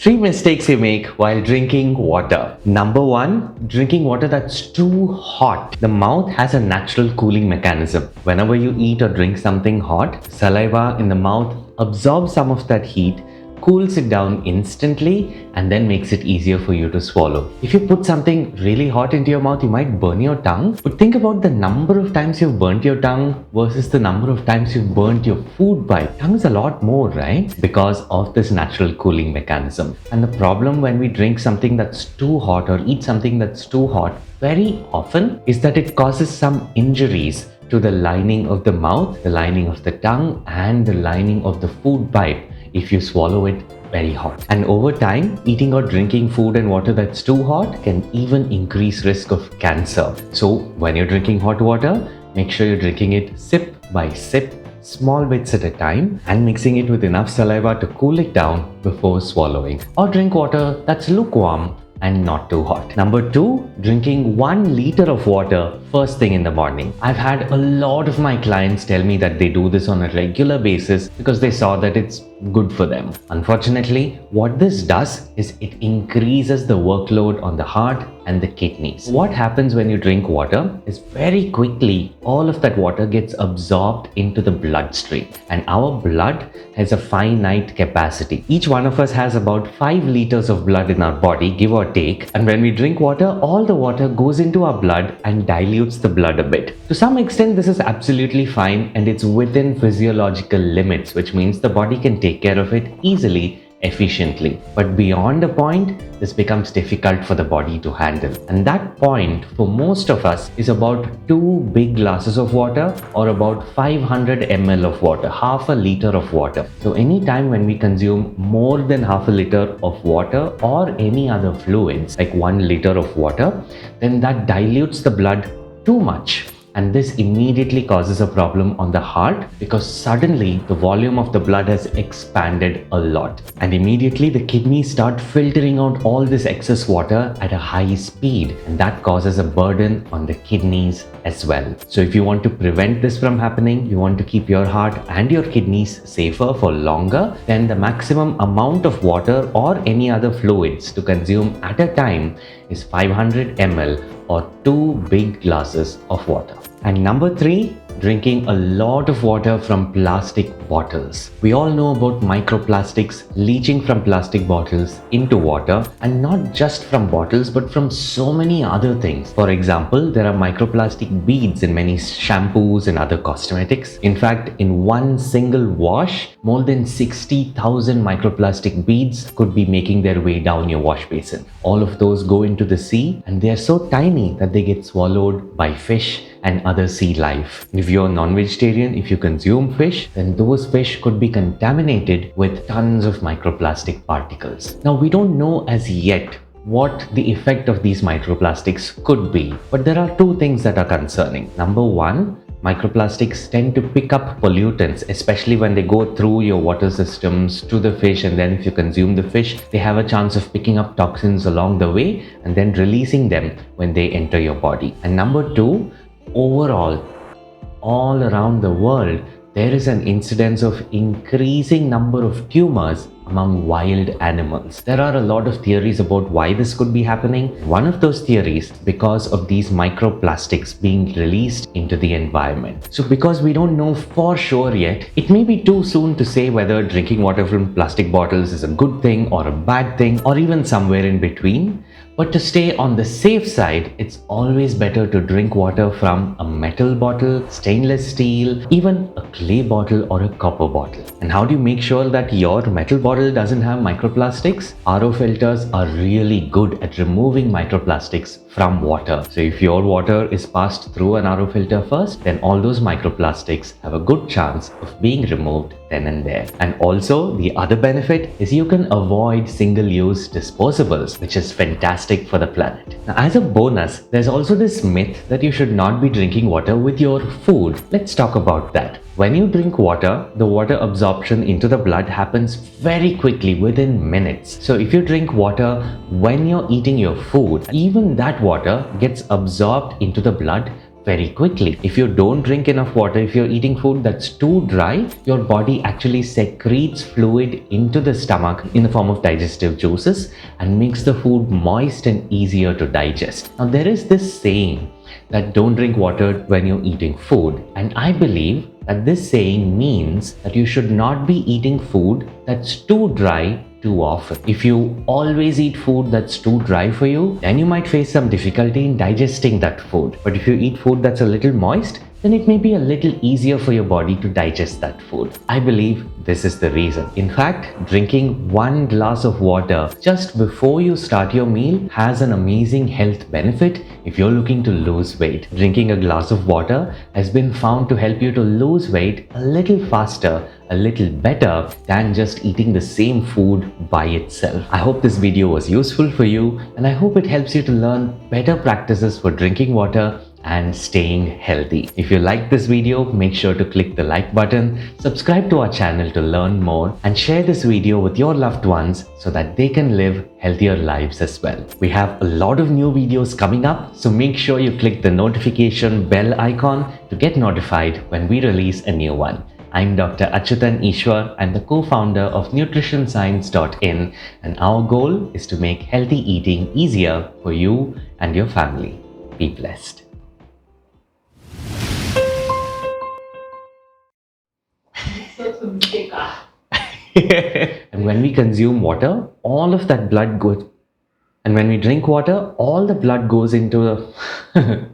Three mistakes you make while drinking water. Number one, drinking water that's too hot. The mouth has a natural cooling mechanism. Whenever you eat or drink something hot, saliva in the mouth absorbs some of that heat, cools it down instantly, and then makes it easier for you to swallow. If you put something really hot into your mouth, you might burn your tongue. But think about the number of times you've burnt your tongue versus the number of times you've burnt your food pipe. Tongue is a lot more, right? Because of this natural cooling mechanism. And the problem when we drink something that's too hot or eat something that's too hot very often is that it causes some injuries to the lining of the mouth, the lining of the tongue, and the lining of the food pipe if you swallow it very hot. And over time, eating or drinking food and water that's too hot can even increase risk of cancer. So when you're drinking hot water, make sure you're drinking it sip by sip, small bits at a time, and mixing it with enough saliva to cool it down before swallowing. Or drink water that's lukewarm and not too hot. Number two, drinking 1 liter of water first thing in the morning. I've had a lot of my clients tell me that they do this on a regular basis because they saw that it's good for them. Unfortunately, what this does is it increases the workload on the heart and the kidneys. What happens when you drink water is very quickly all of that water gets absorbed into the bloodstream, and our blood has a finite capacity. Each one of us has about 5 liters of blood in our body, give or take, and when we drink water, all the water goes into our blood and dilutes the blood a bit. To some extent, this is absolutely fine and it's within physiological limits, which means the body can take care of it easily, efficiently. But beyond a point, this becomes difficult for the body to handle. And that point for most of us is about 2 big glasses of water or about 500 ml of water, half a liter of water. So anytime when we consume more than half a liter of water or any other fluids like 1 liter of water, then that dilutes the blood too much. And this immediately causes a problem on the heart because suddenly the volume of the blood has expanded a lot. And immediately the kidneys start filtering out all this excess water at a high speed. And that causes a burden on the kidneys as well. So if you want to prevent this from happening, you want to keep your heart and your kidneys safer for longer, then the maximum amount of water or any other fluids to consume at a time is 500 ml or 2 big glasses of water. And number 3, drinking a lot of water from plastic bottles. We all know about microplastics leaching from plastic bottles into water, and not just from bottles but from so many other things. For example, there are microplastic beads in many shampoos and other cosmetics. In fact, in one single wash, more than 60,000 microplastic beads could be making their way down your wash basin. All of those go into the sea and they are so tiny that they get swallowed by fish and other sea life. If you're non-vegetarian, if you consume fish, then those fish could be contaminated with tons of microplastic particles. Now, we don't know as yet what the effect of these microplastics could be, but there are 2 things that are concerning. Number 1, microplastics tend to pick up pollutants, especially when they go through your water systems to the fish, and then if you consume the fish, they have a chance of picking up toxins along the way and then releasing them when they enter your body. And number 2, overall, all around the world, there is an incidence of increasing number of tumors among wild animals. There are a lot of theories about why this could be happening. One of those theories, because of these microplastics being released into the environment. So because we don't know for sure yet, it may be too soon to say whether drinking water from plastic bottles is a good thing or a bad thing or even somewhere in between. But to stay on the safe side, it's always better to drink water from a metal bottle, stainless steel, even a clay bottle or a copper bottle. And how do you make sure that your metal bottle doesn't have microplastics? RO filters are really good at removing microplastics from water. So if your water is passed through an RO filter first, then all those microplastics have a good chance of being removed then and there. And also, the other benefit is you can avoid single-use disposables, which is fantastic for the planet. Now, as a bonus, there's also this myth that you should not be drinking water with your food. Let's talk about that. When you drink water, the water absorption into the blood happens very quickly within minutes. So if you drink water when you're eating your food, even that water gets absorbed into the blood very quickly. If you don't drink enough water, if you're eating food that's too dry, your body actually secretes fluid into the stomach in the form of digestive juices and makes the food moist and easier to digest. Now, there is this saying that don't drink water when you're eating food, and I believe that this saying means that you should not be eating food that's too dry too often. If you always eat food that's too dry for you, then you might face some difficulty in digesting that food. But if you eat food that's a little moist, then it may be a little easier for your body to digest that food. I believe this is the reason. In fact, drinking 1 glass of water just before you start your meal has an amazing health benefit if you're looking to lose weight. Drinking a glass of water has been found to help you to lose weight a little faster, a little better than just eating the same food by itself. I hope this video was useful for you, and I hope it helps you to learn better practices for drinking water and staying healthy. If you like this video, make sure to click the like button, subscribe to our channel to learn more, and share this video with your loved ones so that they can live healthier lives as well. We have a lot of new videos coming up, so make sure you click the notification bell icon to get notified when we release a new one. I'm Dr. Achyuthan Eswar. I'm the co-founder of nutritionscience.in, and our goal is to make healthy eating easier for you and your family. Be blessed. And when we consume water, all of that blood goes, and when we drink water, all the blood goes into the